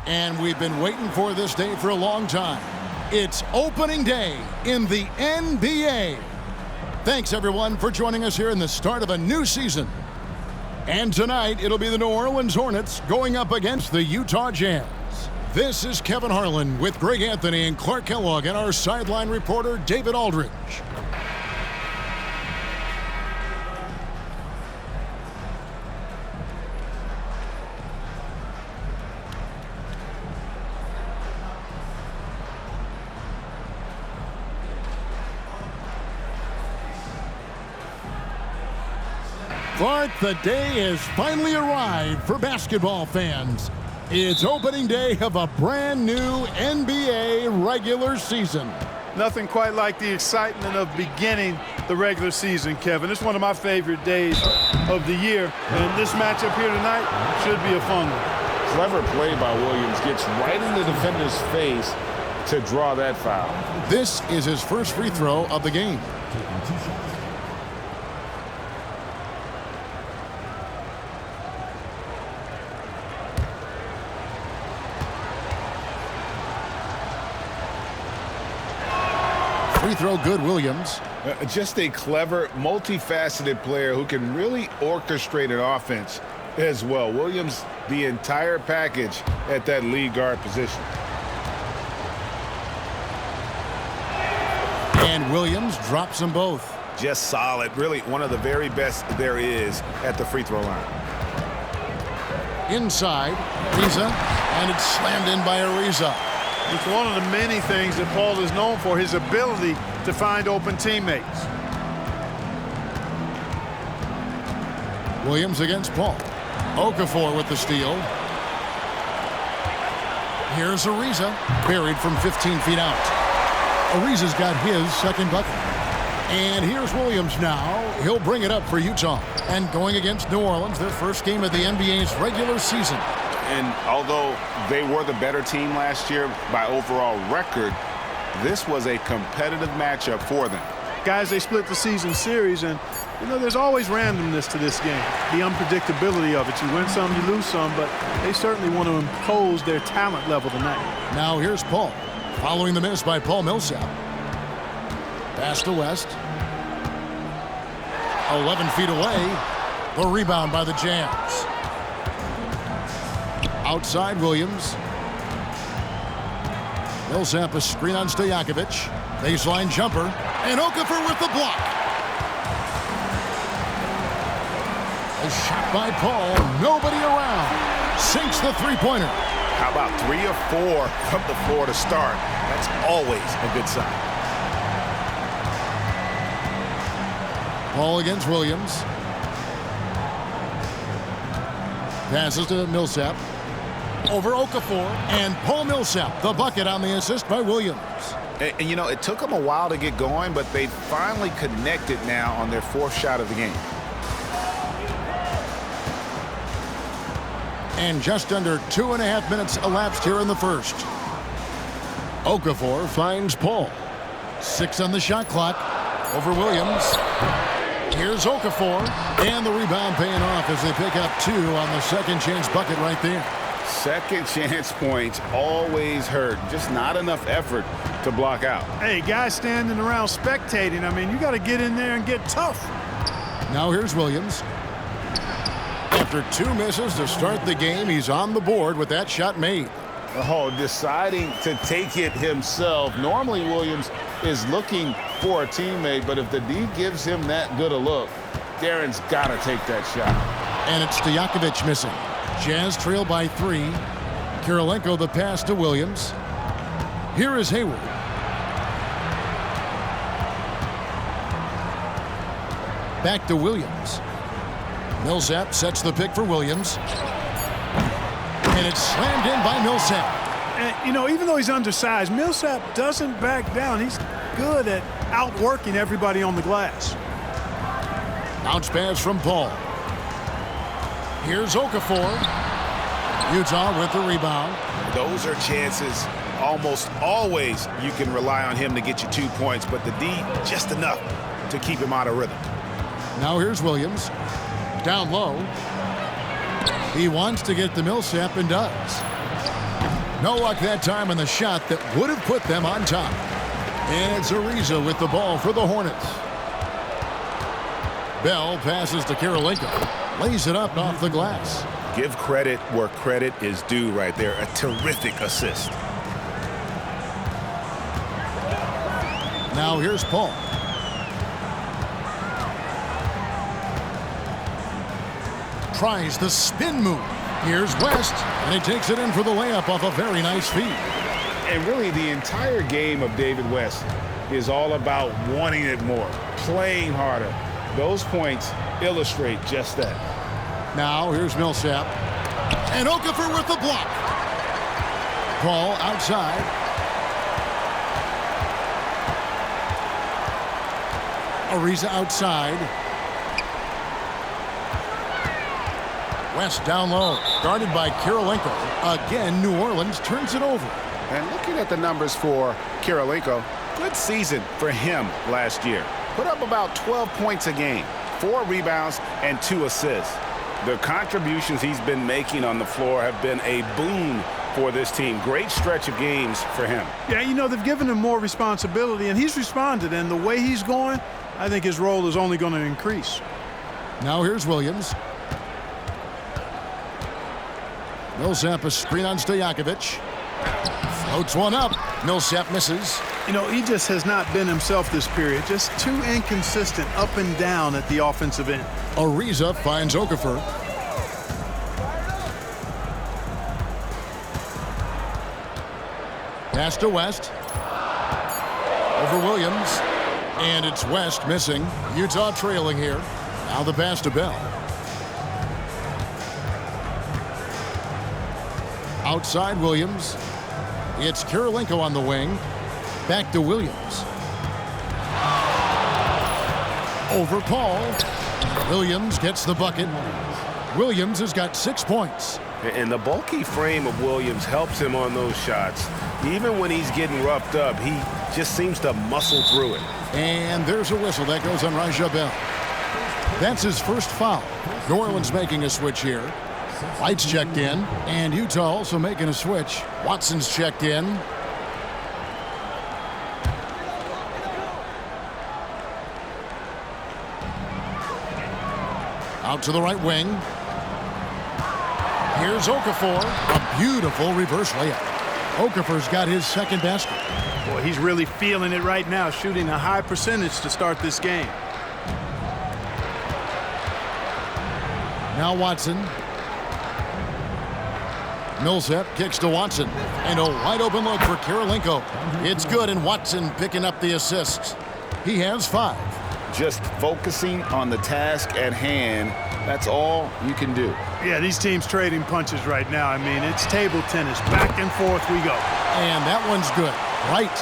And we've been waiting for this day for a long time. It's opening day in the NBA. Thanks, everyone, for joining us here in the start of a new season. And tonight, it'll be the New Orleans Hornets going up against the Utah Jazz. This is Kevin Harlan with Greg Anthony and Clark Kellogg and our sideline reporter, David Aldridge. Clark, the day has finally arrived for basketball fans. It's opening day of a brand new NBA regular season. Nothing quite like the excitement of beginning the regular season, Kevin. It's one of my favorite days of the year, and this matchup here tonight should be a fun one. Clever play by Williams. Gets right in the defender's face to draw that foul. This is his first free throw of the game. Free throw good, Williams. Just a clever, multifaceted player who can really orchestrate an offense as well. Williams, the entire package at that lead guard position. And Williams drops them both. Just solid. Really one of the very best there is at the free throw line. Inside, Ariza, and it's slammed in by Ariza. It's one of the many things that Paul is known for, his ability to find open teammates. Williams against Paul. Okafor with the steal. Here's Ariza, buried from 15 feet out. Ariza's got his second bucket. And here's Williams now. He'll bring it up for Utah. And going against New Orleans, their first game of the NBA's regular season. And although they were the better team last year by overall record, this was a competitive matchup for them. Guys, they split the season series, and, you know, there's always randomness to this game. The unpredictability of it. You win some, you lose some, but they certainly want to impose their talent level tonight. Now here's Paul, following the miss by Paul Millsap. Pass to West. 11 feet away. The rebound by the Jazz. Outside Williams. Millsap a screen on Stojakovic. Baseline jumper. And Okafor with the block. A shot by Paul. Nobody around. Sinks the three-pointer. How about 3 or 4 from the floor to start? That's always a good sign. Paul against Williams. Passes to Millsap. Over Okafor, and Paul Millsap, the bucket on the assist by Williams. And, you know, it took them a while to get going, but they finally connected now on their 4th shot of the game. And just under 2.5 minutes elapsed here in the first. Okafor finds Paul. 6 on the shot clock. Over Williams. Here's Okafor, and the rebound paying off as they pick up 2 on the second chance bucket right there. Second chance points always hurt. Just not enough effort to block out. Hey, guys standing around spectating, I mean, you got to get in there and get tough. Now here's Williams. After 2 misses to start the game, he's on the board with that shot made. Oh, deciding to take it himself. Normally Williams is looking for a teammate, but if the D gives him that good a look, Deron's got to take that shot. And it's Stojakovic missing. Jazz trail by 3. Kirilenko the pass to Williams. Here is Hayward. Back to Williams. Millsap sets the pick for Williams. And it's slammed in by Millsap. And, you know, even though he's undersized, Millsap doesn't back down. He's good at outworking everybody on the glass. Bounce pass from Paul. Here's Okafor. Utah with the rebound. Those are chances almost always you can rely on him to get you 2 points, but the D just enough to keep him out of rhythm. Now here's Williams. Down low. He wants to get the Millsap and does. No luck that time on the shot that would have put them on top. And it's Ariza with the ball for the Hornets. Bell passes to Karolinko. Lays it up off the glass. Give credit where credit is due right there. A terrific assist. Now here's Paul. Tries the spin move. Here's West, and he takes it in for the layup off a very nice feed. And really, the entire game of David West is all about wanting it more, playing harder. Those points illustrate just that. Now here's Millsap. And Okafor with the block. Paul outside. Ariza outside. West down low, guarded by Karolinko. Again, New Orleans turns it over. And looking at the numbers for Karolinko, good season for him last year. Put up about 12 points a game, 4 rebounds, and 2 assists. The contributions he's been making on the floor have been a boon for this team. Great stretch of games for him. Yeah, you know, they've given him more responsibility, and he's responded. And the way he's going, I think his role is only going to increase. Now here's Williams. Millsap a screen on Stojakovic. Floats one up. Millsap misses. You know, he just has not been himself this period. Just too inconsistent up and down at the offensive end. Ariza finds Okafor. Pass to West. Over Williams. And it's West missing. Utah trailing here. Now the pass to Bell. Outside Williams. It's Karolinko on the wing. Back to Williams. Over Paul. Williams gets the bucket. Williams has got 6 points. And the bulky frame of Williams helps him on those shots. Even when he's getting roughed up, he just seems to muscle through it. And there's a whistle that goes on Raja Bell. That's his first foul. New Orleans making a switch here. White's checked in, and Utah also making a switch. Watson's checked in. Out to the right wing. Here's Okafor. A beautiful reverse layup. Okafor's got his second basket. Boy, he's really feeling it right now, shooting a high percentage to start this game. Now Watson. Millsap kicks to Watson. And a wide open look for Karolinko. It's good, and Watson picking up the assist. He has 5. Just focusing on the task at hand, that's all you can do. Yeah, these teams trading punches right now. I mean, it's table tennis. Back and forth we go. And that one's good. Right.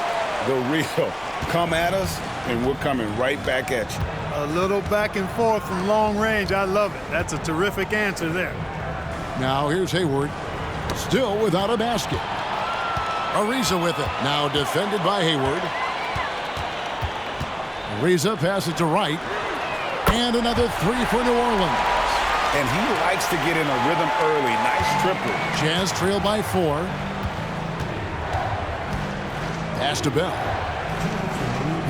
The real come at us, and we're coming right back at you. A little back and forth from long range. I love it. That's a terrific answer there. Now here's Hayward. Still without a basket. Ariza with it. Now defended by Hayward. Ariza passes to Wright. And another 3 for New Orleans. And he likes to get in a rhythm early. Nice triple. Jazz trail by 4. Pass to Bell.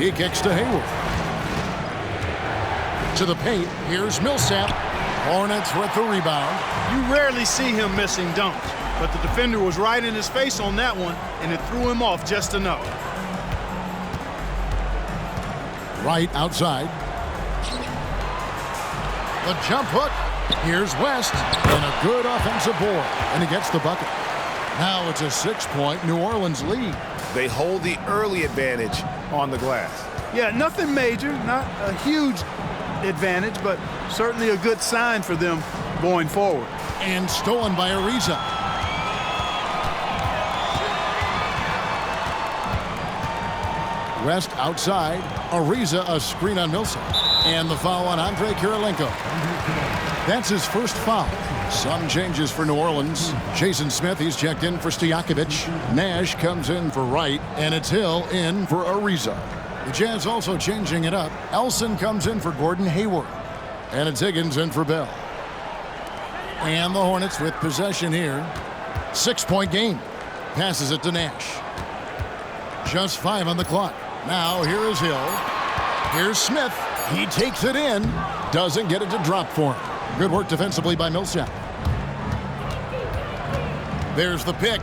He kicks to Hayward. To the paint. Here's Millsap. Hornets with the rebound. You rarely see him missing dunks, but the defender was right in his face on that one, and it threw him off just enough. Right outside. The jump hook. Here's West. And a good offensive board. And he gets the bucket. Now it's a 6-point New Orleans lead. They hold the early advantage on the glass. Yeah, nothing major, not a huge advantage, but certainly a good sign for them going forward. And stolen by Ariza. West outside. Ariza a screen on Millsap. And the foul on Andre Karolinko. That's his first foul. Some changes for New Orleans. Jason Smith, he's checked in for Stojakovic. Nash comes in for Wright. And it's Hill in for Ariza. The Jazz also changing it up. Elson comes in for Gordon Hayward. And it's Higgins in for Bell. And the Hornets with possession here. 6-point game. Passes it to Nash. Just 5 on the clock. Now here is Hill. Here's Smith. He takes it in. Doesn't get it to drop for him. Good work defensively by Millsap. There's the pick.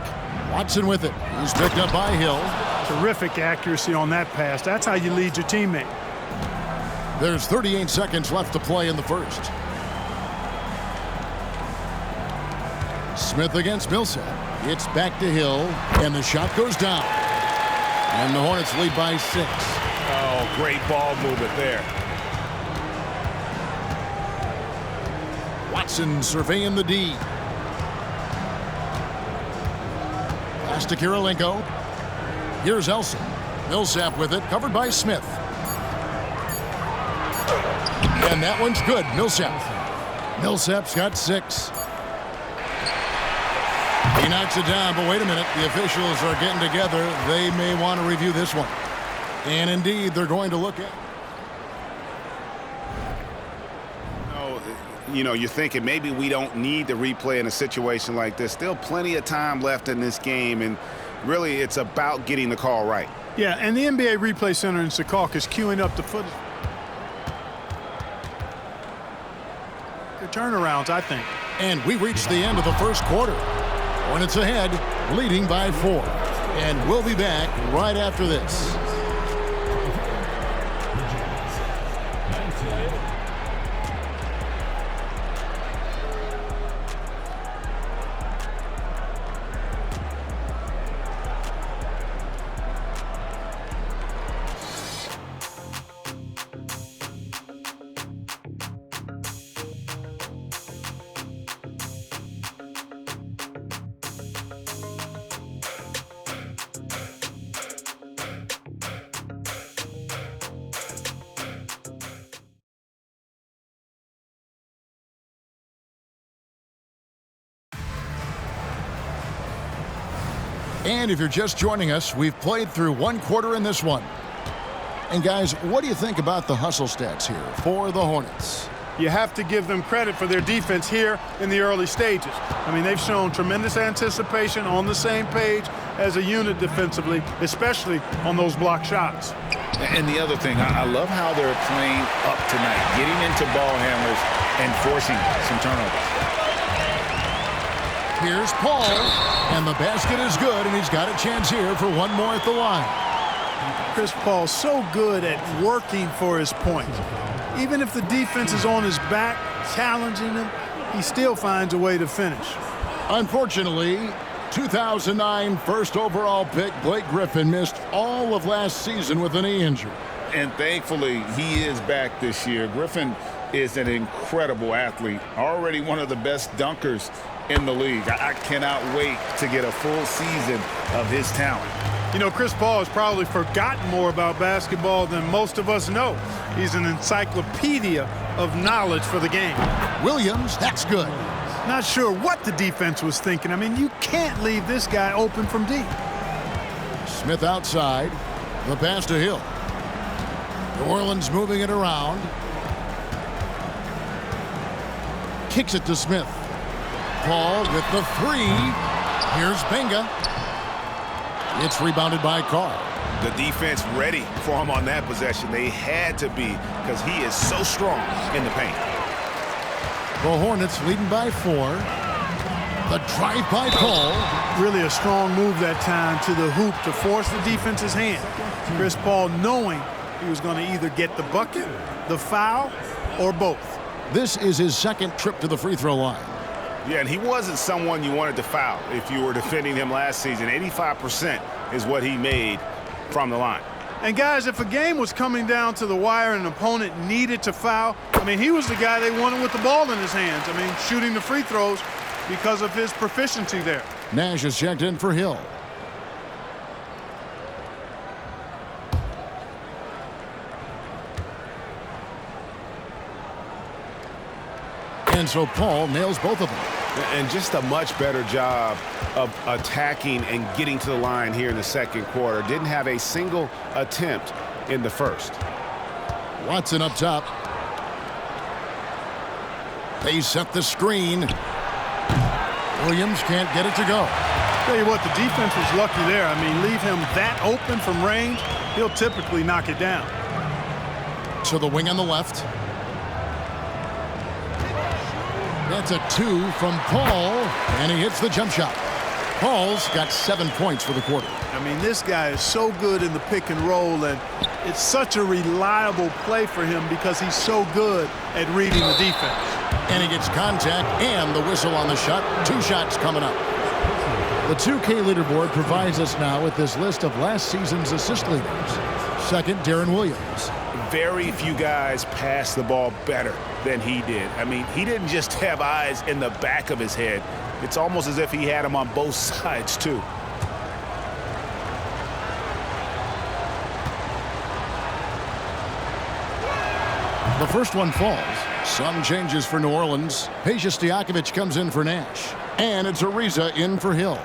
Watson with it. He's picked up by Hill. Terrific accuracy on that pass. That's how you lead your teammate. There's 38 seconds left to play in the first. Smith against Millsap. It's back to Hill, and the shot goes down. And the Hornets lead by 6. Oh, great ball movement there. Watson surveying the D. Pass to Kirilenko. Here's Elson. Millsap with it, covered by Smith. And that one's good. Millsap's got 6. He knocks it down, but wait a minute. The officials are getting together. They may want to review this one. And indeed, they're going to look at. You're thinking maybe we don't need the replay in a situation like this. Still plenty of time left in this game, and really it's about getting the call right. Yeah, and the NBA Replay Center in Secaucus is queuing up the footage. Good turnarounds, I think. And we reached the end of the first quarter. Hornets ahead, leading by 4. And we'll be back right after this. And if you're just joining us, we've played through 1 quarter in this one. And guys, what do you think about the hustle stats here for the Hornets? You have to give them credit for their defense here in the early stages. I mean, they've shown tremendous anticipation, on the same page as a unit defensively, especially on those block shots. And the other thing, I love how they're playing up tonight, getting into ball handlers and forcing some turnovers. Here's Paul, and the basket is good, and he's got a chance here for one more at the line. Chris Paul so good at working for his point. Even if the defense is on his back, challenging him, he still finds a way to finish. Unfortunately, 2009 first overall pick Blake Griffin missed all of last season with a knee injury. And thankfully, he is back this year. Griffin is an incredible athlete, already one of the best dunkers in the league. I cannot wait to get a full season of his talent. You know, Chris Paul has probably forgotten more about basketball than most of us know. He's an encyclopedia of knowledge for the game. Williams, that's good. Not sure what the defense was thinking. I mean, you can't leave this guy open from deep. Smith outside. The pass to Hill. New Orleans moving it around. Kicks it to Smith. Paul with the 3. Here's Benga. It's rebounded by Carr. The defense ready for him on that possession. They had to be, because he is so strong in the paint. The Hornets leading by 4. The drive by Paul. Really a strong move that time to the hoop to force the defense's hand. Chris Paul knowing he was going to either get the bucket, the foul, or both. This is his second trip to the free throw line. Yeah, and he wasn't someone you wanted to foul if you were defending him last season. 85% is what he made from the line. And guys, if a game was coming down to the wire and an opponent needed to foul, I mean, he was the guy they wanted with the ball in his hands. I mean, shooting the free throws because of his proficiency there. Nash is checked in for Hill. And so Paul nails both of them. And just a much better job of attacking and getting to the line here in the second quarter. Didn't have a single attempt in the first. Watson up top. They set the screen. Williams can't get it to go. Tell you what, the defense was lucky there. I mean, leave him that open from range, he'll typically knock it down. To the wing on the left. That's a 2 from Paul, and he hits the jump shot. Paul's got 7 points for the quarter. I mean, this guy is so good in the pick and roll, and it's such a reliable play for him because he's so good at reading the defense. And he gets contact and the whistle on the shot. 2 shots coming up. The 2K leaderboard provides us now with this list of last season's assist leaders. Second, Deron Williams. Very few guys pass the ball better than he did. I mean, he didn't just have eyes in the back of his head. It's almost as if he had them on both sides, too. The first one falls. Some changes for New Orleans. Peja Stojakovic comes in for Nash. And it's Ariza in for Hill.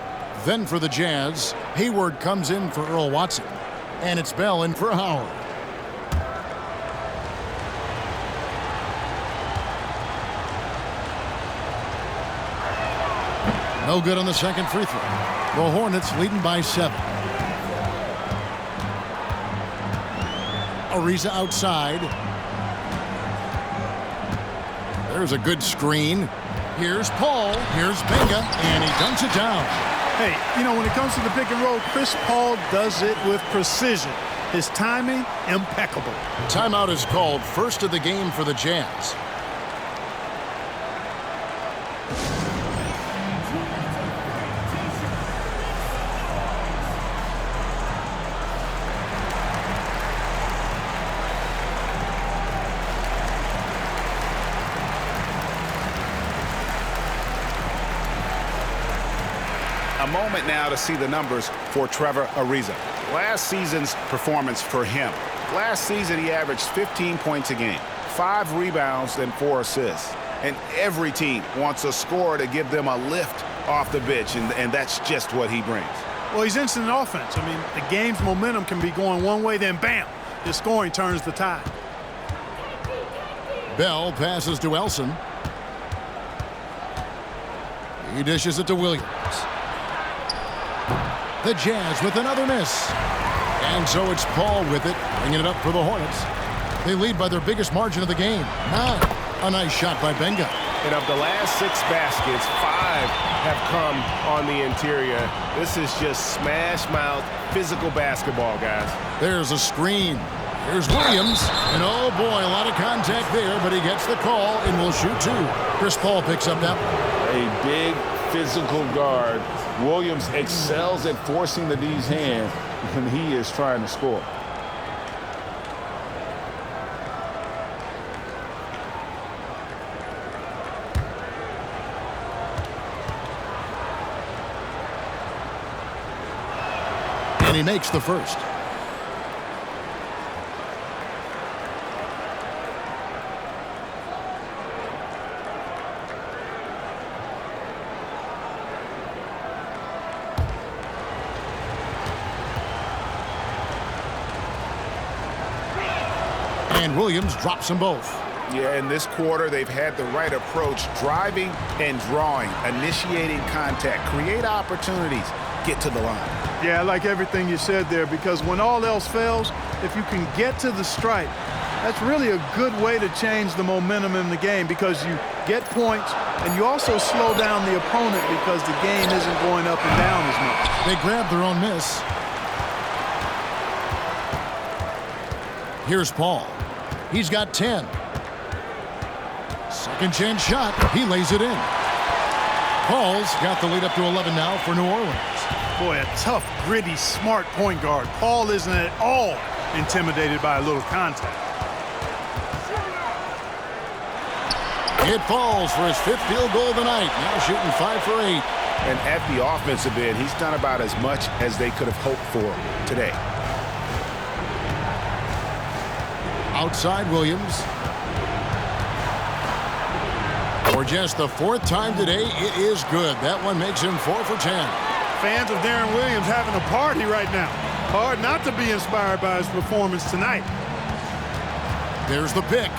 Then for the Jazz, Hayward comes in for Earl Watson. And it's Bell in for Howard. No good on the second free throw. The Hornets leading by 7. Ariza outside. There's a good screen. Here's Paul. Here's Benga. And he dunks it down. Hey, you know, when it comes to the pick and roll, Chris Paul does it with precision. His timing, impeccable. Timeout is called, first of the game for the Jazz. A moment now to see the numbers for Trevor Ariza. Last season's performance for him. Last season, he averaged 15 points a game, 5 rebounds, and 4 assists. And every team wants a scorer to give them a lift off the bench, and that's just what he brings. Well, he's instant offense. I mean, the game's momentum can be going one way, then bam, his scoring turns the tide. Bell passes to Elson. He dishes it to Williams. The Jazz with another miss. And so it's Paul with it, bringing it up for the Hornets. They lead by their biggest margin of the game, 9. A nice shot by Benga. And of the last 6 baskets, 5 have come on the interior. This is just smash-mouth, physical basketball, guys. There's a screen. Here's Williams. And oh boy, a lot of contact there, but he gets the call and will shoot 2. Chris Paul picks up that one. A big physical guard. Williams excels at forcing the D's hand when he is trying to score. And he makes the first. And Williams drops them both. Yeah, in this quarter, they've had the right approach, driving and drawing, initiating contact, create opportunities, get to the line. Yeah, I like everything you said there, because when all else fails, if you can get to the stripe, that's really a good way to change the momentum in the game, because you get points and you also slow down the opponent because the game isn't going up and down as much. They grab their own miss. Here's Paul. He's got 10. Second chance shot. He lays it in. Paul's got the lead up to 11 now for New Orleans. Boy, a tough, gritty, smart point guard. Paul isn't at all intimidated by a little contact. It falls for his 5th field goal of the night. Now shooting 5 for 8. And at the offensive end, he's done about as much as they could have hoped for today. Outside Williams. For just the 4th time today, it is good. That one makes him 4 for 10. Fans of Deron Williams having a party right now. Hard not to be inspired by his performance tonight. There's the pick.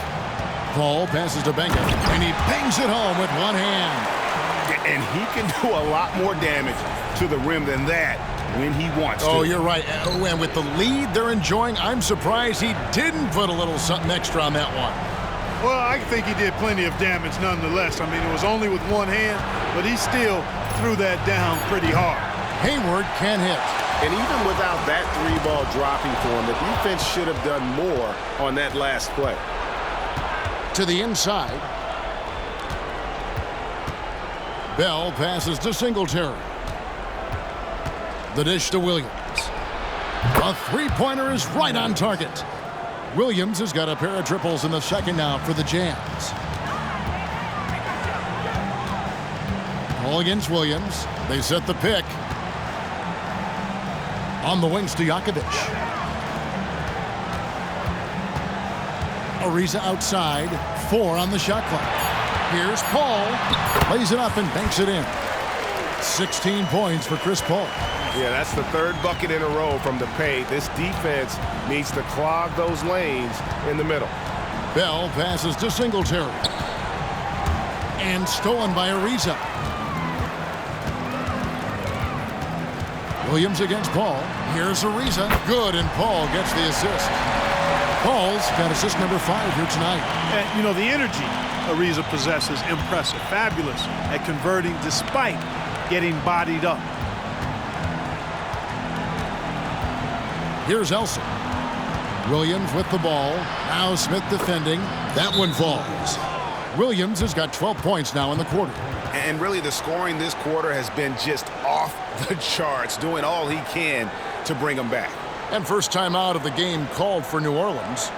Paul passes to Benga, and he bangs it home with one hand. And he can do a lot more damage to the rim than that when he wants to. Oh, you're right. And with the lead they're enjoying, I'm surprised he didn't put a little something extra on that one. Well, I think he did plenty of damage nonetheless. I mean, it was only with one hand, but he still threw that down pretty hard. Hayward can hit. And even without that three ball dropping for him, the defense should have done more on that last play. To the inside. Bell passes to Singletary. The dish to Williams. A three-pointer is right on target. Williams has got a pair of triples in the second now for the Jazz. Ball against Williams. They set the pick. On the wings to Stojakovic. Ariza outside. 4 on the shot clock. Here's Paul. Lays it up and banks it in. 16 points for Chris Paul. Yeah, that's the third bucket in a row from the paint. This defense needs to clog those lanes in the middle. Bell passes to Singletary. And stolen by Ariza. Williams against Paul. Here's Ariza. Good, and Paul gets the assist. Paul's got assist number 5 here tonight. And, you know, the energy Ariza possesses, impressive. Fabulous at converting despite getting bodied up. Here's Elson. Williams with the ball. Now Smith defending. That one falls. Williams has got 12 points now in the quarter. And really the scoring this quarter has been just off the charts, doing all he can to bring them back. And first time out of the game called for New Orleans.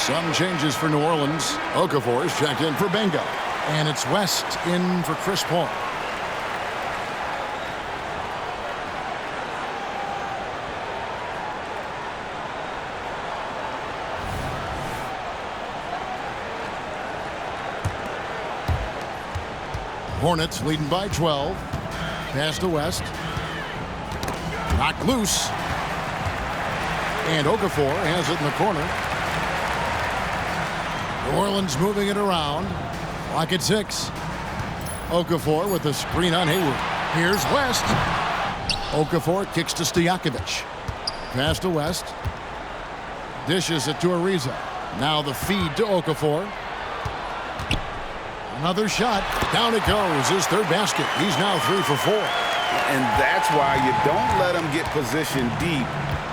Some changes for New Orleans. Okafor is checked in for Benga. And it's West in for Chris Paul. Hornets leading by 12. Pass to West. Knocked loose. And Okafor has it in the corner. New Orleans moving it around. Clock at 6. Okafor with the screen on Hayward. Here's West. Okafor kicks to Stojakovic. Pass to West. Dishes it to Ariza. Now the feed to Okafor. Another shot. Down it goes. His third basket. He's now 3 for 4. And that's why you don't let him get positioned deep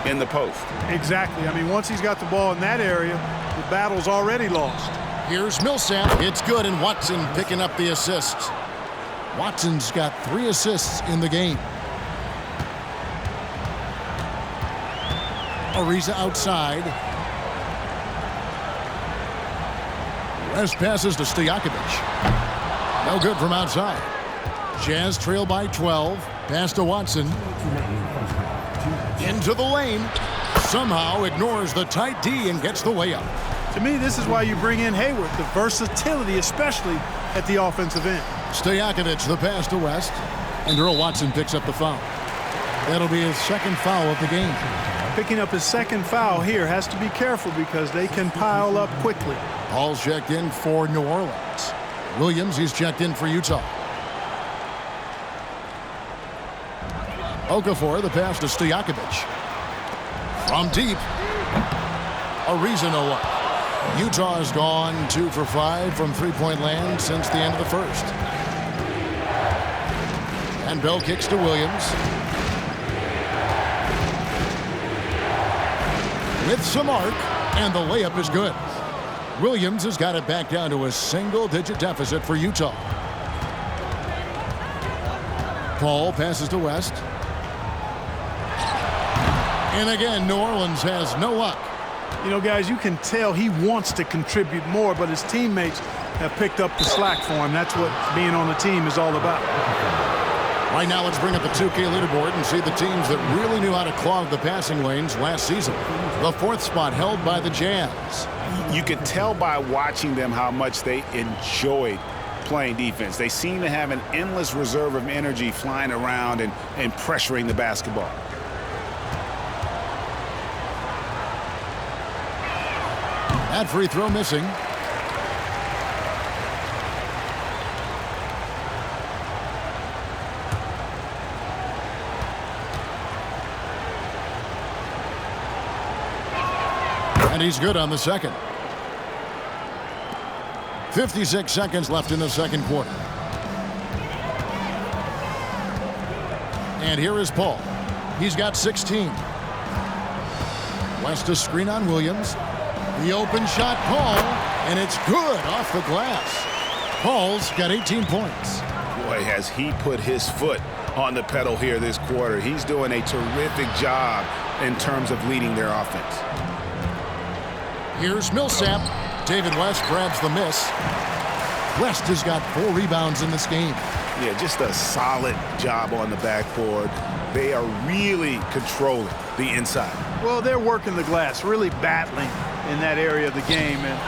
in the post. Exactly. I mean, once he's got the ball in that area, the battle's already lost. Here's Millsap. It's good, and Watson picking up the assists. Watson's got 3 assists in the game. Ariza outside. West passes to Stojakovic. No good from outside. Jazz trail by 12. Pass to Watson. Into the lane. Somehow ignores the tight D and gets the layup. To me, this is why you bring in Hayward, the versatility, especially at the offensive end. Stojakovic, the pass to West. And Earl Watson picks up the foul. That'll be his second foul of the game. Picking up his second foul here, has to be careful because they can pile up quickly. Paul's checked in for New Orleans. Williams, he's checked in for Utah. Okafor, the pass to Stojakovic. From deep. Ariza no up. Utah has gone 2 for 5 from three-point land since the end of the first. And Bell kicks to Williams. With some arc, and the layup is good. Williams has got it back down to a single-digit deficit for Utah. Paul passes to West. And again, New Orleans has no luck. You know, guys, you can tell he wants to contribute more, but his teammates have picked up the slack for him. That's what being on the team is all about. Right now, let's bring up the 2K leaderboard and see the teams that really knew how to clog the passing lanes last season. The 4th spot held by the Jazz. You could tell by watching them how much they enjoyed playing defense. They seem to have an endless reserve of energy flying around and pressuring the basketball. That free throw missing. And he's good on the second. 56 seconds left in the second quarter. And here is Paul. He's got 16. West to screen on Williams. The open shot, Paul, and it's good off the glass. Paul's got 18 points. Boy, has he put his foot on the pedal here this quarter. He's doing a terrific job in terms of leading their offense. Here's Millsap. David West grabs the miss. West has got 4 rebounds in this game. Yeah, just a solid job on the backboard. They are really controlling the inside. Well, they're working the glass, really battling in that area of the game, and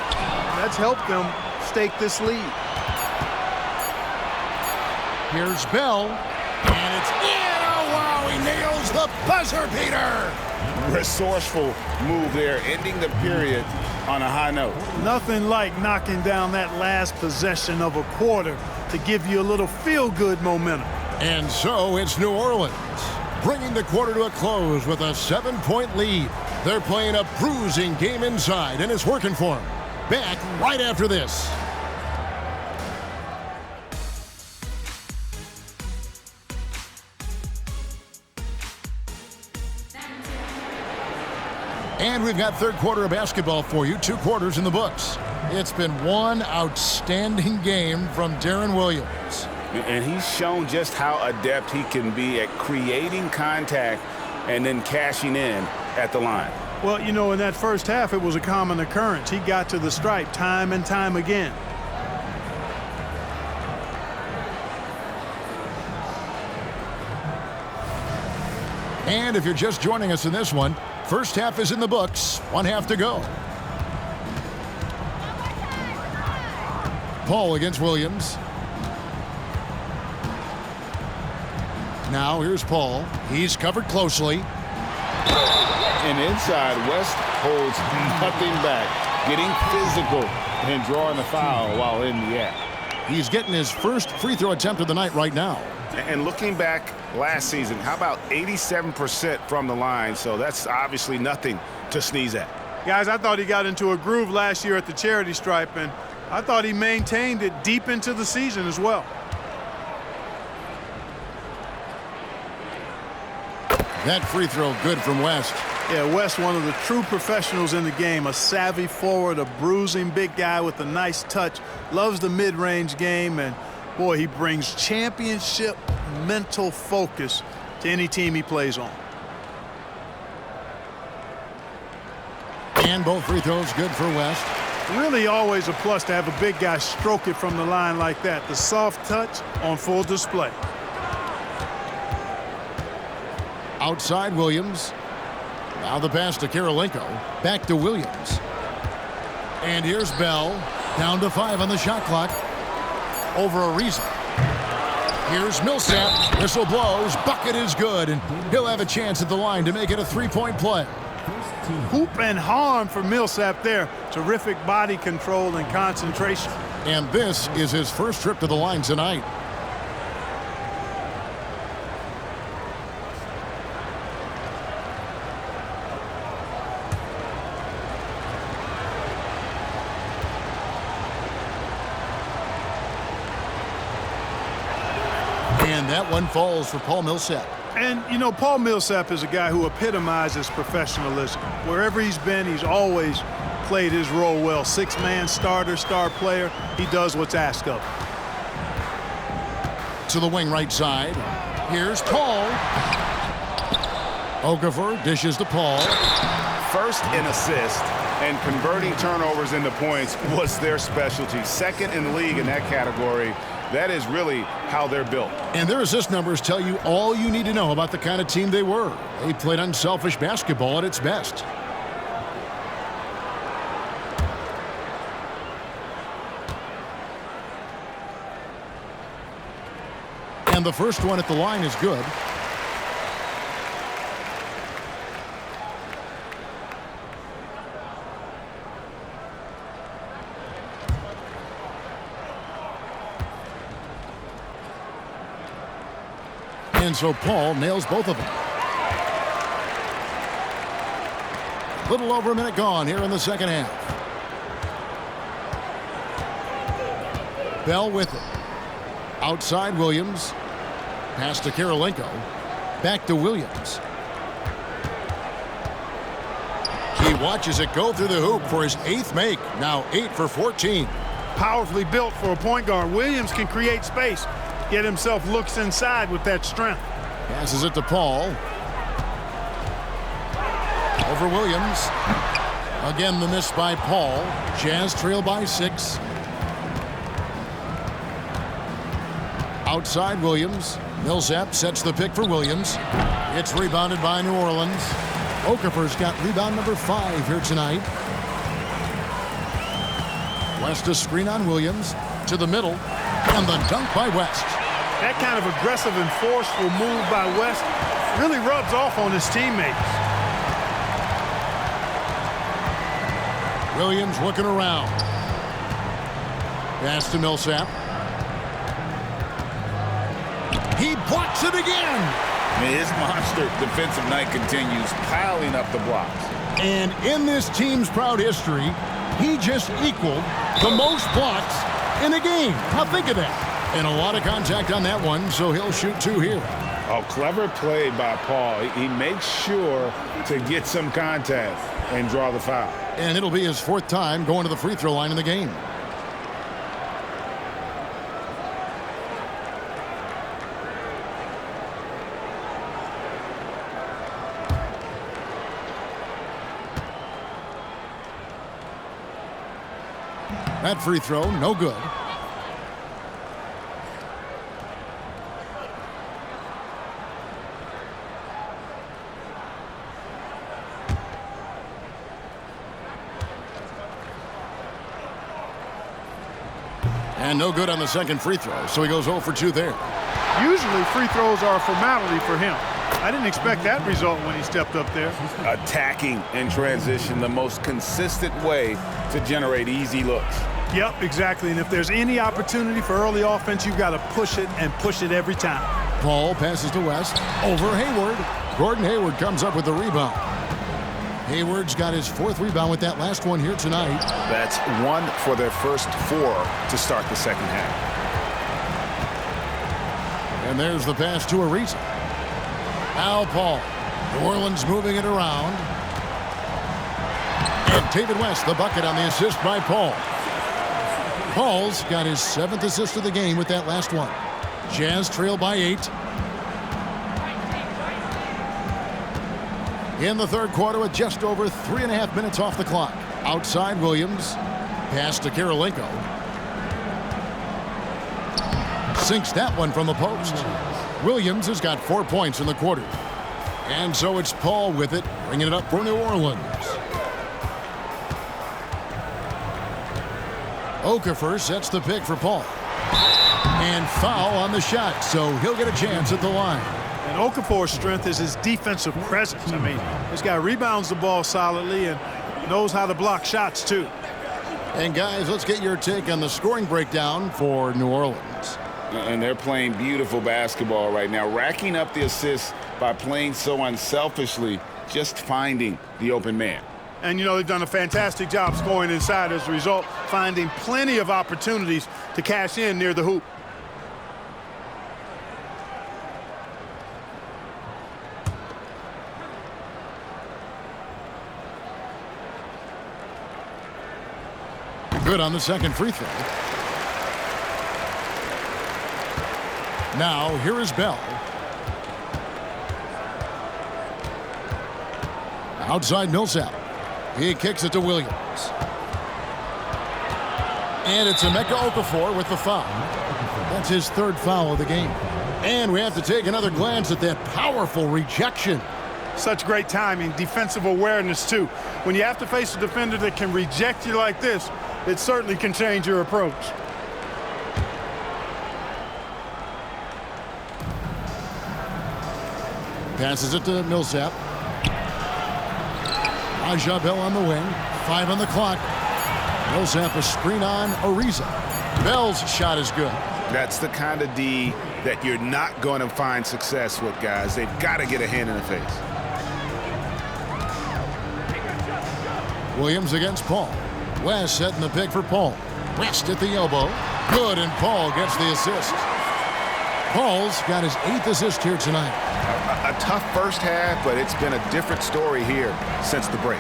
that's helped them stake this lead. Here's Bell, and it's in. Oh, wow, he nails the buzzer beater. Resourceful move there, ending the period on a high note. Nothing like knocking down that last possession of a quarter to give you a little feel-good momentum. And so it's New Orleans, bringing the quarter to a close with a 7-point lead. They're playing a bruising game inside, and it's working for them. Back right after this. And we've got third quarter of basketball for you. 2 quarters in the books. It's been one outstanding game from Deron Williams. And he's shown just how adept he can be at creating contact and then cashing in at the line. Well, you know, in that first half, it was a common occurrence. He got to the stripe time and time again. And if you're just joining us in this one, first half is in the books. 1 half to go. Paul against Williams. Now here's Paul. He's covered closely. And inside, West holds nothing back, getting physical and drawing the foul while in the act. He's getting his first free throw attempt of the night right now. And looking back last season, how about 87% from the line? So that's obviously nothing to sneeze at. Guys, I thought he got into a groove last year at the charity stripe, and I thought he maintained it deep into the season as well. That free throw good from West. Yeah, West, one of the true professionals in the game, a savvy forward, a bruising big guy with a nice touch, loves the mid-range game, and boy, he brings championship mental focus to any team he plays on. And both free throws good for West. Really always a plus to have a big guy stroke it from the line like that. The soft touch on full display. Outside Williams. Now the pass to Kirilenko. Back to Williams. And here's Bell. Down to 5 on the shot clock. Over Ariza. Here's Millsap. Whistle blows. Bucket is good. And he'll have a chance at the line to make it a 3-point play. Hoop and harm for Millsap there. Terrific body control and concentration. And this is his first trip to the line tonight. And that one falls for Paul Millsap. And, you know, Paul Millsap is a guy who epitomizes professionalism. Wherever he's been, he's always played his role well. Six-man starter, star player. He does what's asked of him. To the wing right side. Here's Paul. Okafor dishes to Paul. First in assist, and converting turnovers into points was their specialty. Second in the league in that category. That is really how they're built. And their assist numbers tell you all you need to know about the kind of team they were. They played unselfish basketball at its best. And the first one at the line is good. And so Paul nails both of them. Little over a minute gone here in the second half. Bell with it. Outside Williams. Pass to Kirilenko. Back to Williams. He watches it go through the hoop for his 8th make. Now 8 for 14. Powerfully built for a point guard. Williams can create space. Get himself looks inside with that strength. Passes it to Paul. Over Williams. Again, the miss by Paul. Jazz trail by 6. Outside Williams. Millsap sets the pick for Williams. It's rebounded by New Orleans. Okafor's got rebound number 5 here tonight. West a screen on Williams. To the middle. And the dunk by West. That kind of aggressive and forceful move by West really rubs off on his teammates. Williams looking around. Pass to Millsap. He blocks it again. His monster defensive night continues, piling up the blocks. And in this team's proud history, he just equaled the most blocks in a game. Now think of that. And a lot of contact on that one, so he'll shoot 2 here. Oh, clever play by Paul. He makes sure to get some contact and draw the foul. And it'll be his 4th time going to the free throw line in the game. That free throw, no good. And no good on the second free throw, so he goes 0 for 2 there. Usually free throws are a formality for him. I didn't expect that result when he stepped up there. Attacking in transition, the most consistent way to generate easy looks. Yep, exactly. And if there's any opportunity for early offense, you've got to push it and push it every time. Paul passes to West. Over Hayward. Gordon Hayward comes up with the rebound. Hayward's got his 4th rebound with that last one here tonight. That's 1 for their first 4 to start the second half. And there's the pass to Ariza. Now Paul. New Orleans moving it around. And David West, the bucket on the assist by Paul. Paul's got his 7th assist of the game with that last one. Jazz trail by 8. In the third quarter with just over 3.5 minutes off the clock. Outside Williams. Pass to Kirilenko. Sinks that one from the post. Williams has got 4 points in the quarter. And so it's Paul with it, bringing it up for New Orleans. Okafor sets the pick for Paul. And foul on the shot, so he'll get a chance at the line. And Okafor's strength is his defensive presence. I mean, this guy rebounds the ball solidly and knows how to block shots, too. And, guys, let's get your take on the scoring breakdown for New Orleans. And they're playing beautiful basketball right now, racking up the assists by playing so unselfishly, just finding the open man. And, you know, they've done a fantastic job scoring inside as a result, finding plenty of opportunities to cash in near the hoop. Good on the second free throw. Now, here is Bell. Outside Millsap. He kicks it to Williams. And it's Emeka Okafor with the foul. That's his third foul of the game. And we have to take another glance at that powerful rejection. Such great timing, defensive awareness, too. When you have to face a defender that can reject you like this, it certainly can change your approach. Passes it to Millsap. Raja Bell on the wing. 5 on the clock. Millsap a screen on Ariza. Bell's shot is good. That's the kind of D that you're not going to find success with, guys. They've got to get a hand in the face. Williams against Paul. West setting the pick for Paul. West at the elbow. Good, and Paul gets the assist. Paul's got his 8th assist here tonight. A tough first half, but it's been a different story here since the break.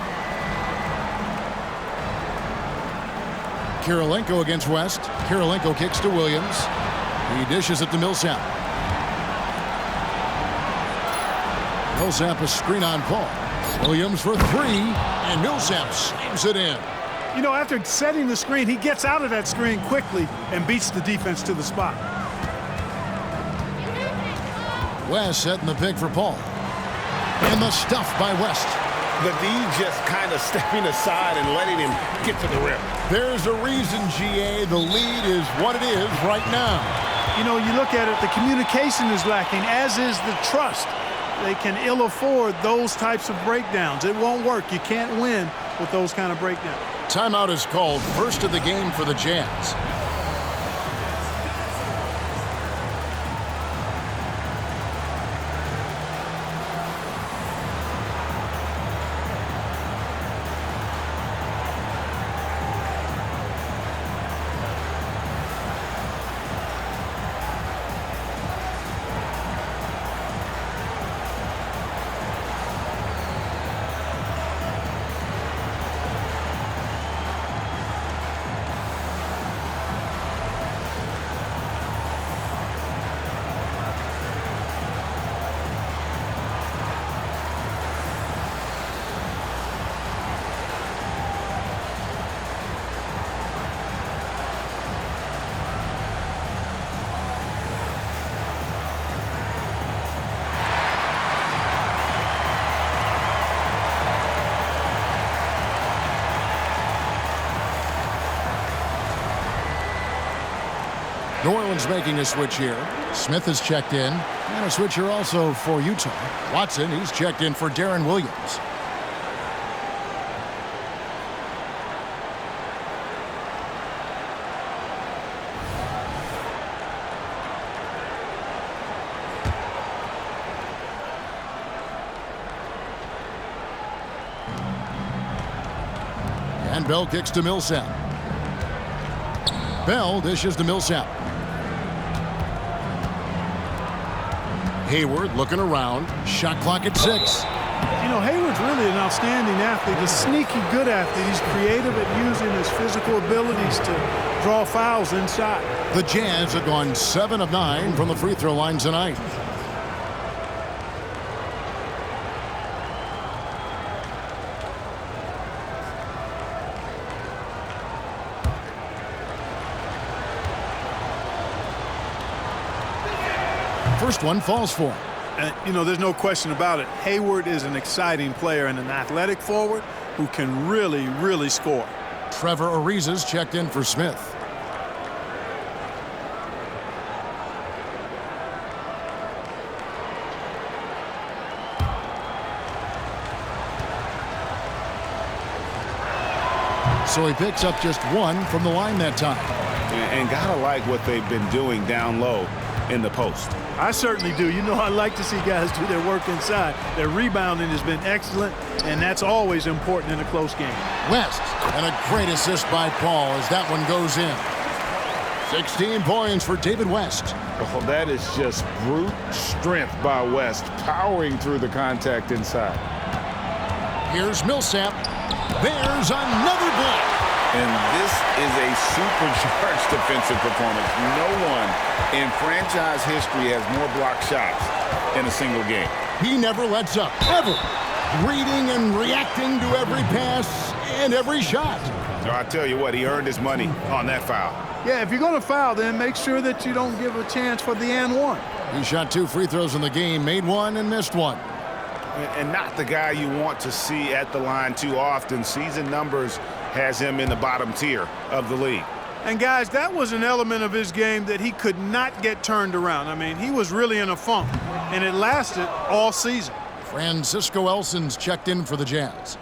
Kirilenko against West. Kirilenko kicks to Williams. He dishes it to Millsap. Millsap a screen on Paul. Williams for 3, and Millsap slams it in. You know, after setting the screen, he gets out of that screen quickly and beats the defense to the spot. West setting the pick for Paul. And the stuff by West. The D just kind of stepping aside and letting him get to the rim. There's a reason, GA, the lead is what it is right now. You know, you look at it, the communication is lacking, as is the trust. They can ill afford those types of breakdowns. It won't work. You can't win with those kind of breakdowns. Timeout is called. First of the game for the Jazz. New Orleans making a switch here. Smith is checked in. And a switch here also for Utah. Watson, he's checked in for Deron Williams. And Bell kicks to Millsap. Bell dishes to Millsap. Hayward looking around. Shot clock at 6. You know, Hayward's really an outstanding athlete, a sneaky good athlete. He's creative at using his physical abilities to draw fouls inside. The Jazz have gone 7 of 9 from the free throw line tonight. First one falls for him. And, you know, there's no question about it. Hayward is an exciting player and an athletic forward who can really, really score. Trevor Ariza's checked in for Smith. So he picks up just 1 from the line that time. And gotta like what they've been doing down low in the post. I certainly do. You know, I like to see guys do their work inside. Their rebounding has been excellent, and that's always important in a close game. West, and a great assist by Paul as that one goes in. 16 points for David West. Oh, that is just brute strength by West, powering through the contact inside. Here's Millsap. There's another block. And this is a supercharged defensive performance. No one in franchise history has more blocked shots in a single game. He never lets up, ever. Reading and reacting to every pass and every shot. So I tell you what, he earned his money on that foul. Yeah, if you're going to foul, then make sure that you don't give a chance for the and one. He shot 2 free throws in the game, made 1 and missed 1. And not the guy you want to see at the line too often. Season numbers has him in the bottom tier of the league. And guys, that was an element of his game that he could not get turned around. I mean, he was really in a funk, and it lasted all season. Francisco Elson's checked in for the Jazz.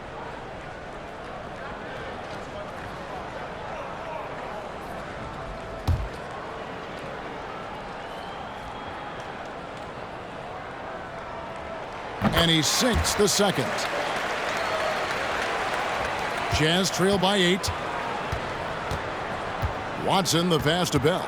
And he sinks the second. Jazz trail by 8. Watson the pass to Bell.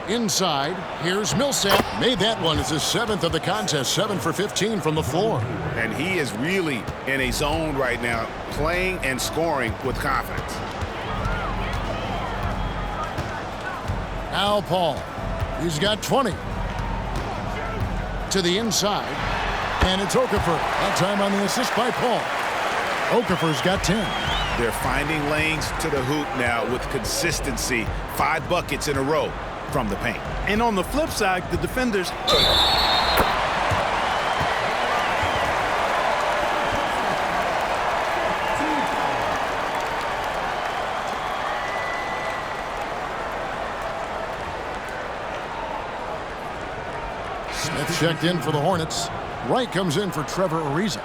Inside, here's Millsap. Made that one. It's his 7th of the contest. 7 for 15 from the floor. And he is really in a zone right now, playing and scoring with confidence. Al Paul. He's got 20. To the inside. And it's Okafor. That time on the assist by Paul. Okafor's got 10. They're finding lanes to the hoop now with consistency. 5 buckets in a row from the paint. And on the flip side, the defenders... Smith checked in for the Hornets. Wright comes in for Trevor Ariza.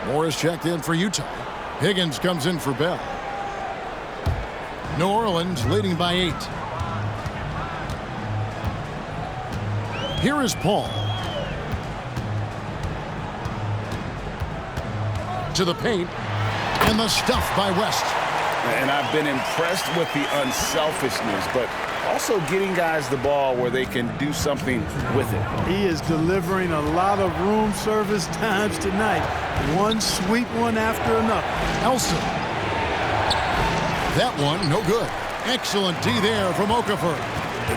Morris checked in for Utah. Higgins comes in for Bell. New Orleans leading by 8. Here is Paul. To the paint. And the stuff by West. And I've been impressed with the unselfishness, but also getting guys the ball where they can do something with it. He is delivering a lot of room service times tonight. One sweet one after another. Elson. That one, no good. Excellent D there from Okafor.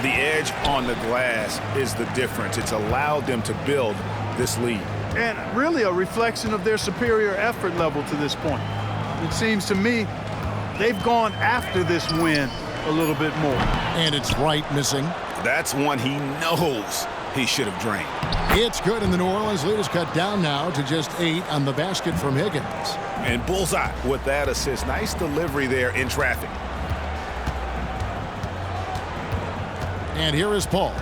The edge on the glass is the difference. It's allowed them to build this lead. And really a reflection of their superior effort level to this point. It seems to me they've gone after this win a little bit more. And it's Wright missing. That's one he knows he should have drained. It's good, and the New Orleans lead is cut down now to just 8 on the basket from Higgins. And bullseye with that assist. Nice delivery there in traffic. And here is Paul.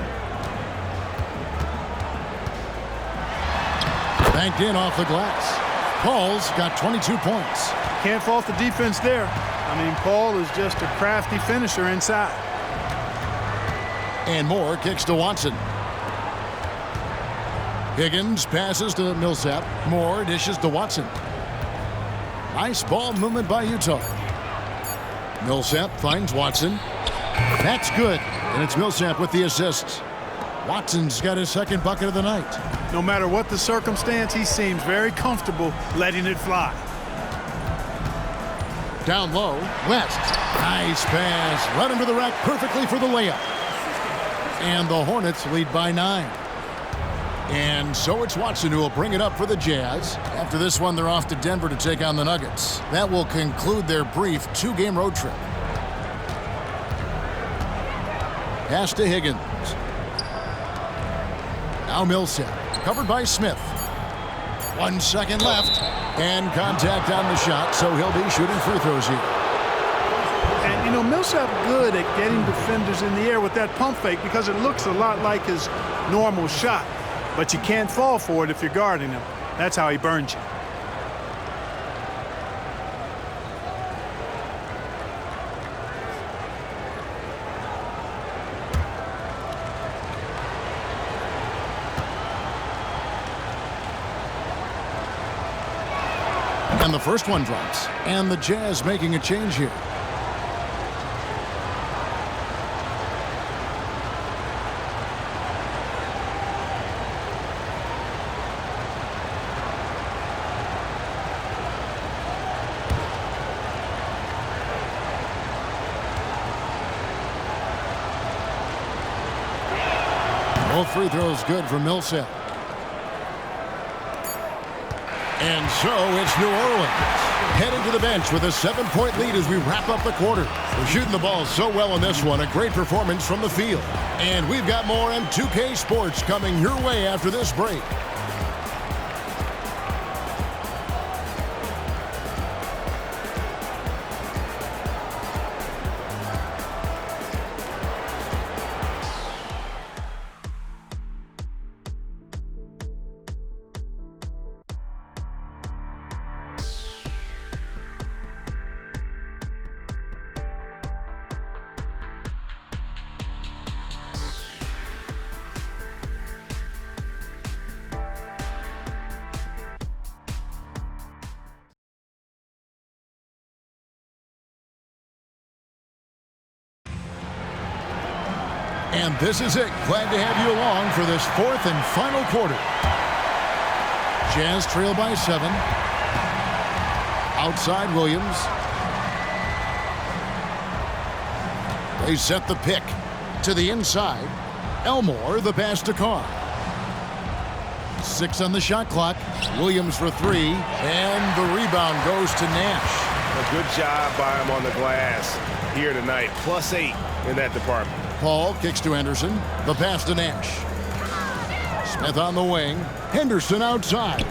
Banked in off the glass. Paul's got 22 points. Can't fault the defense there. I mean, Paul is just a crafty finisher inside. And Moore kicks to Watson. Higgins passes to Millsap. Moore dishes to Watson. Nice ball movement by Utah. Millsap finds Watson. That's good. And it's Millsap with the assist. Watson's got his 2nd bucket of the night. No matter what the circumstance, he seems very comfortable letting it fly. Down low, West. Nice pass. Right under the rack perfectly for the layup. And the Hornets lead by 9. And so it's Watson who will bring it up for the Jazz. After this one, they're off to Denver to take on the Nuggets. That will conclude their brief 2-game road trip. Pass to Higgins. Now Millsap, covered by Smith. 1 second left. And contact on the shot, so he'll be shooting free throws here. And, you know, Millsap good at getting defenders in the air with that pump fake because it looks a lot like his normal shot. But you can't fall for it if you're guarding him. That's how he burns you. And the first one drops. And the Jazz making a change here. Both free throws good for Millsap. And so it's New Orleans heading to the bench with a 7-point lead as we wrap up the quarter. We're shooting the ball so well in this one. A great performance from the field. And we've got more on 2K Sports coming your way after this break. And this is it. Glad to have you along for this fourth and final quarter. Jazz trail by 7. Outside Williams. They set the pick to the inside. Elmore, the pass to Carr. 6 on the shot clock. Williams for 3. And the rebound goes to Nash. A good job by him on the glass here tonight. +8 in that department. Paul kicks to Henderson. The pass to Nash. Smith on the wing. Henderson outside.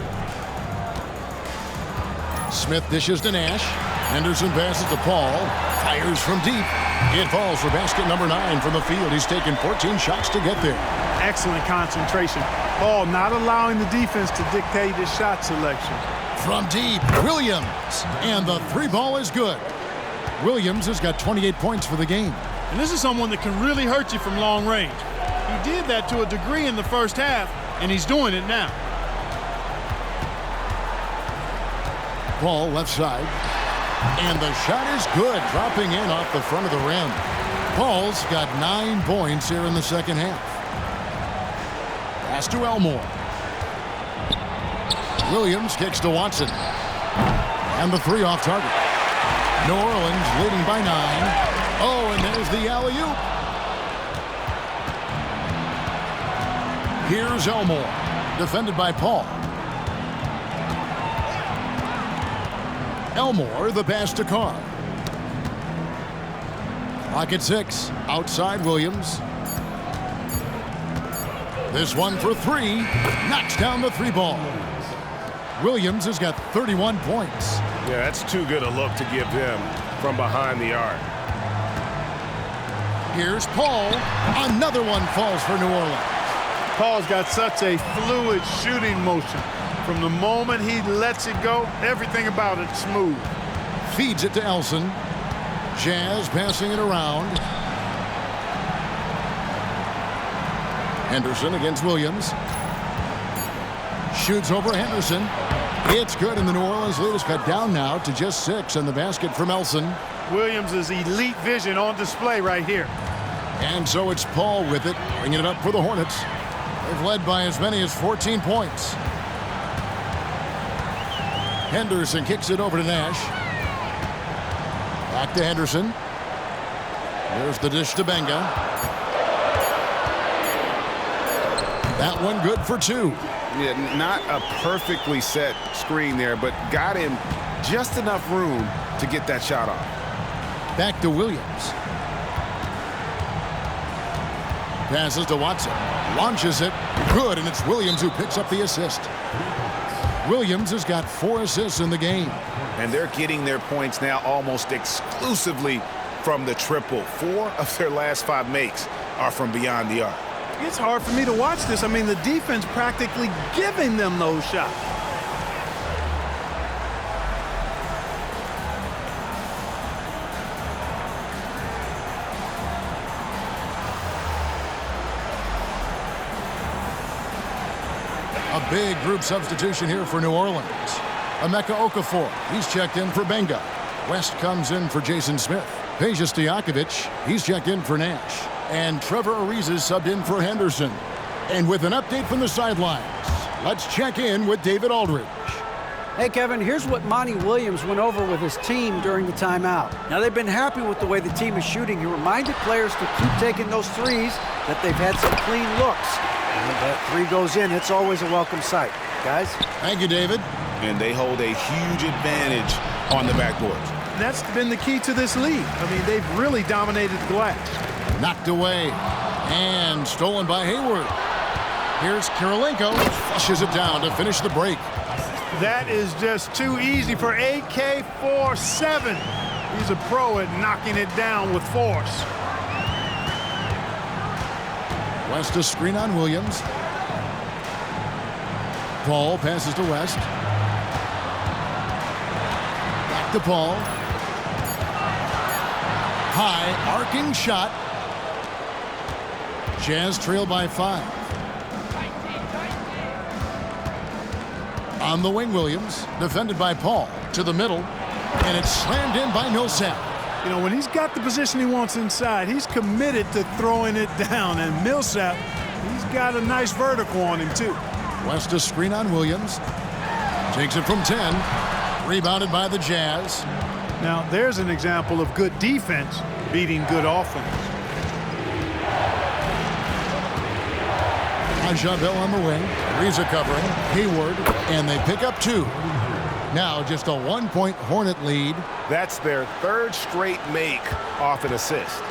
Smith dishes to Nash. Henderson passes to Paul. Fires from deep. It falls for basket number 9 from the field. He's taken 14 shots to get there. Excellent concentration. Paul not allowing the defense to dictate his shot selection. From deep, Williams. And the 3 ball is good. Williams has got 28 points for the game. And this is someone that can really hurt you from long range. He did that to a degree in the first half, and he's doing it now. Paul left side. And the shot is good, dropping in off the front of the rim. Paul's got 9 points here in the second half. Pass to Elmore. Williams kicks to Watson. And the 3 off target. New Orleans leading by 9. Oh, and there's the alley-oop. Here's Elmore, defended by Paul. Elmore, the pass to Carr. Clock at 6. Outside Williams. This one for 3. Knocks down the 3 ball. Williams has got 31 points. Yeah, that's too good a look to give him from behind the arc. Here's Paul. Another one falls for New Orleans. Paul's got such a fluid shooting motion. From the moment he lets it go, everything about it's smooth. Feeds it to Elson. Jazz passing it around. Henderson against Williams. Shoots over Henderson. It's good, and the New Orleans lead is cut down now to just 6, and the basket from Elson. Williams' elite vision on display right here. And so it's Paul with it, bringing it up for the Hornets. They've led by as many as 14 points. Henderson kicks it over to Nash. Back to Henderson. There's the dish to Benga. That one good for 2. Yeah, not a perfectly set screen there, but got him just enough room to get that shot off. Back to Williams. Passes to Watson. Launches it. Good, and it's Williams who picks up the assist. Williams has got 4 assists in the game. And they're getting their points now almost exclusively from the triple. 4 of their last 5 makes are from beyond the arc. It's hard for me to watch this. I mean, the defense practically giving them those shots. A big group substitution here for New Orleans. Emeka Okafor, he's checked in for Benga. West comes in for Jason Smith. Peja Stojakovic, he's checked in for Nash. And Trevor Ariza is subbed in for Henderson. And with an update from the sidelines, let's check in with David Aldridge. Hey, Kevin, here's what Monty Williams went over with his team during the timeout. Now, they've been happy with the way the team is shooting. He reminded players to keep taking those threes, that they've had some clean looks. And that three goes in. It's always a welcome sight. Guys? Thank you, David. And they hold a huge advantage on the backboards. That's been the key to this league. I mean, they've really dominated the glass. Knocked away. And stolen by Hayward. Here's Kirilenko. Flushes it down to finish the break. That is just too easy for AK-47. He's a pro at knocking it down with force. West a screen on Williams. Paul passes to West. Back to Paul. High arcing shot. Jazz trail by 5. On the wing, Williams, defended by Paul, to the middle, and it's slammed in by Millsap. You know, when he's got the position he wants inside, he's committed to throwing it down, and Millsap, he's got a nice vertical on him, too. West a screen on Williams. Takes it from 10. Rebounded by the Jazz. Now, there's an example of good defense beating good offense. Bell on the wing. Reza covering. Hayward. And they pick up 2. Now just a 1-point Hornet lead. That's their third straight make off an assist.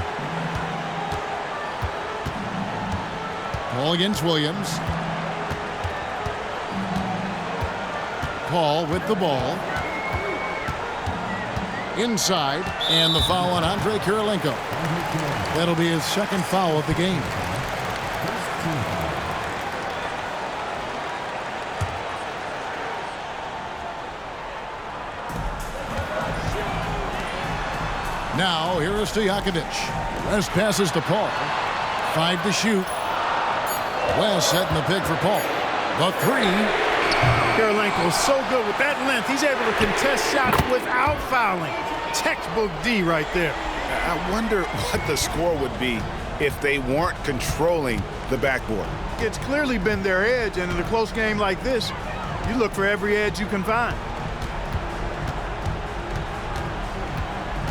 Paul against Williams. Paul with the ball. Inside. And the foul on Andrei Kirilenko. That'll be his second foul of the game. Now, here is Stojakovic. West passes to Paul. 5 to shoot. West setting the pick for Paul. The 3. Kirilenko is so good with that length. He's able to contest shots without fouling. Textbook D right there. I wonder what the score would be if they weren't controlling the backboard. It's clearly been their edge, and in a close game like this, you look for every edge you can find.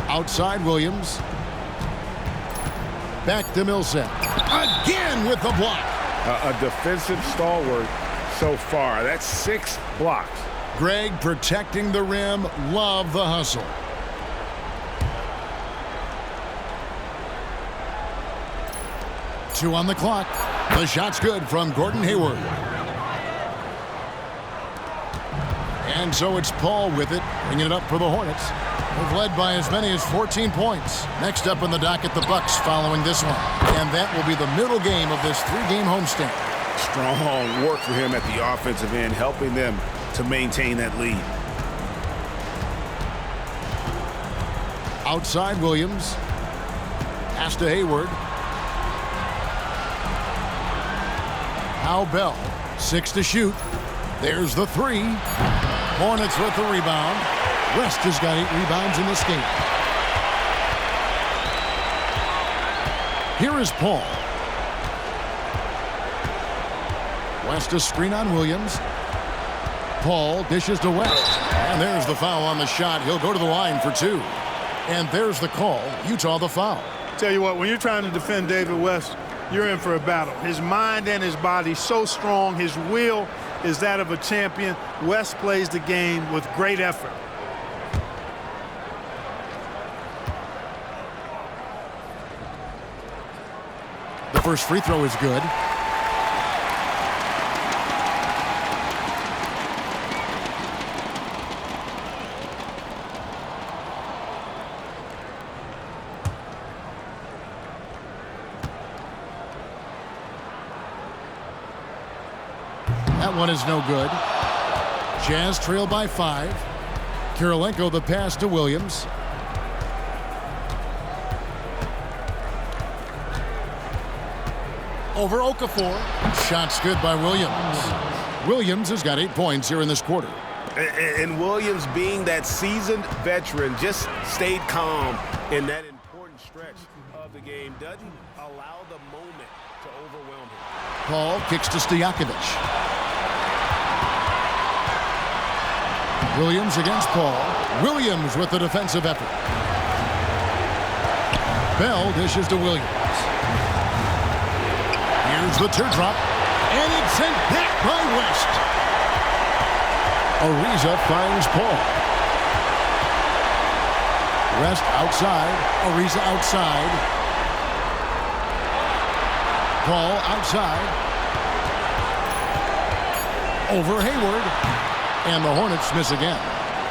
Outside Williams. Back to Millsap. Again with the block. A defensive stalwart so far. That's 6 blocks. Greg protecting the rim. Love the hustle. Two on the clock. The shot's good from Gordon Hayward. And so it's Paul with it, bringing it up for the Hornets. They've led by as many as 14 points. Next up in the docket, the Bucks following this one. And that will be the middle game of this 3-game homestand. Strong work for him at the offensive end, helping them to maintain that lead. Outside Williams. Pass to Hayward. Now Bell. 6 to shoot. There's the 3. Hornets with the rebound. West has got 8 rebounds in this game. Here is Paul. West a screen on Williams. Paul dishes to West. And there's the foul on the shot. He'll go to the line for 2. And there's the call. Utah the foul. Tell you what, when you're trying to defend David West, you're in for a battle. His mind and his body so strong. His will is that of a champion. West plays the game with great effort. The first free throw is good. That one is no good. Jazz trail by 5. Kirilenko the pass to Williams. Over Okafor. Shot's good by Williams. Williams has got 8 points here in this quarter. And Williams, being that seasoned veteran, just stayed calm in that important stretch of the game. Doesn't allow the moment to overwhelm him. Paul kicks to Stojakovic. Williams against Paul. Williams with the defensive effort. Bell dishes to Williams. Here's the teardrop. And it's sent back by West. Ariza finds Paul. West outside. Ariza outside. Paul outside. Over Hayward. And the Hornets miss again.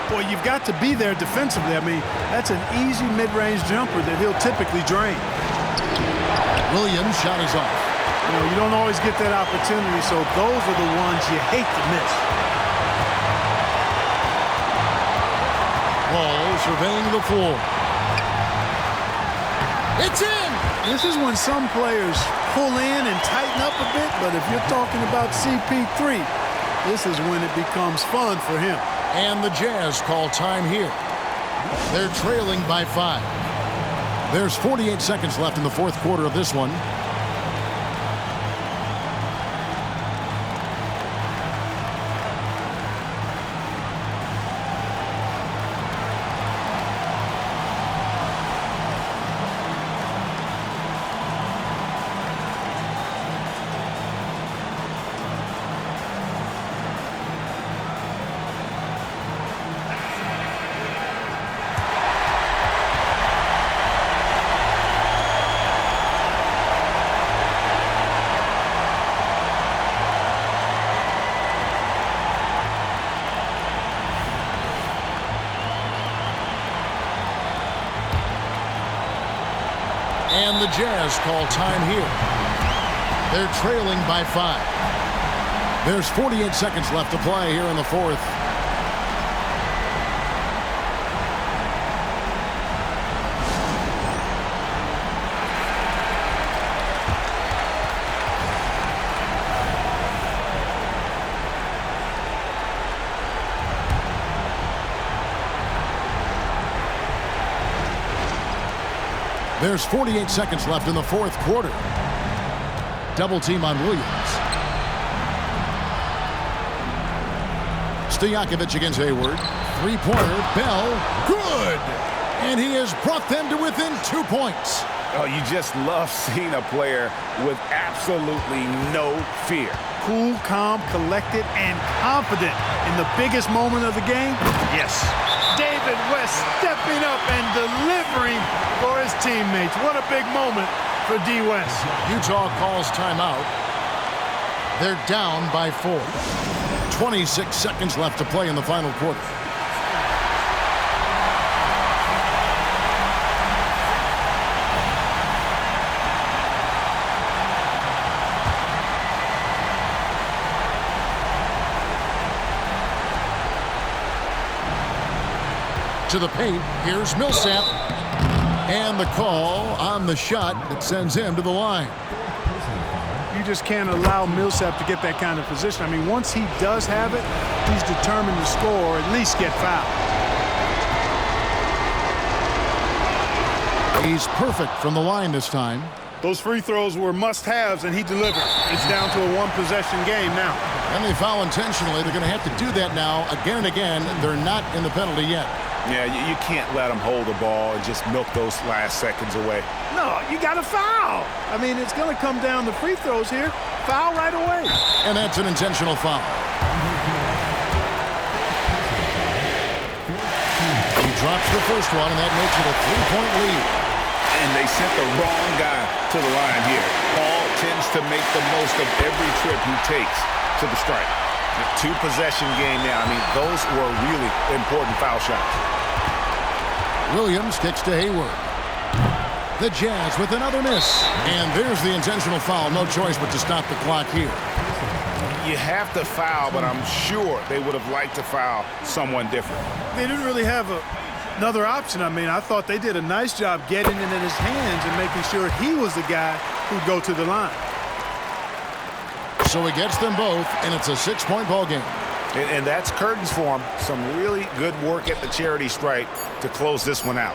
Boy, you've got to be there defensively. I mean, that's an easy mid-range jumper that he'll typically drain. Williams' shot is off. You know, you don't always get that opportunity, so those are the ones you hate to miss. Paul surveying the floor. It's in! This is when some players pull in and tighten up a bit, but if you're talking about CP3, this is when it becomes fun for him. And the Jazz call time here. They're trailing by 5. There's 48 seconds left in the fourth quarter of this one. And the Jazz call time here. They're trailing by 5. There's 48 seconds left to play here in the fourth. There's 48 seconds left in the fourth quarter. Double team on Williams. Stojakovic against Hayward. Three-pointer. Bell. Good! And he has brought them to within 2 points. Oh, you just love seeing a player with absolutely no fear. Cool, calm, collected, and confident in the biggest moment of the game. Yes. David West stepping up and delivering for his teammates. What a big moment for D. West. Utah calls timeout. They're down by 4. 26 seconds left to play in the final quarter. To the paint, here's Millsap. And the call on the shot that sends him to the line. You just can't allow Millsap to get that kind of position. I mean, once he does have it, he's determined to score or at least get fouled. He's perfect from the line this time. Those free throws were must-haves, and he delivered. It's down to a one-possession game now. And they foul intentionally. They're going to have to do that now again and again. They're not in the penalty yet. Yeah, you can't let them hold the ball and just milk those last seconds away. No, you got to foul. I mean, it's going to come down to free throws here. Foul right away. And that's an intentional foul. He drops the first one, and that makes it a 3-point lead. And they sent the wrong guy to the line here. Paul tends to make the most of every trip he takes to the stripe. A 2-possession game now. I mean, those were really important foul shots. Williams kicks to Hayward. The Jazz with another miss. And there's the intentional foul. No choice but to stop the clock here. You have to foul, but I'm sure they would have liked to foul someone different. They didn't really have another option. I mean, I thought they did a nice job getting it in his hands and making sure he was the guy who'd go to the line. So he gets them both, and it's a 6-point ball game. And that's curtains for him. Some really good work at the charity stripe to close this one out.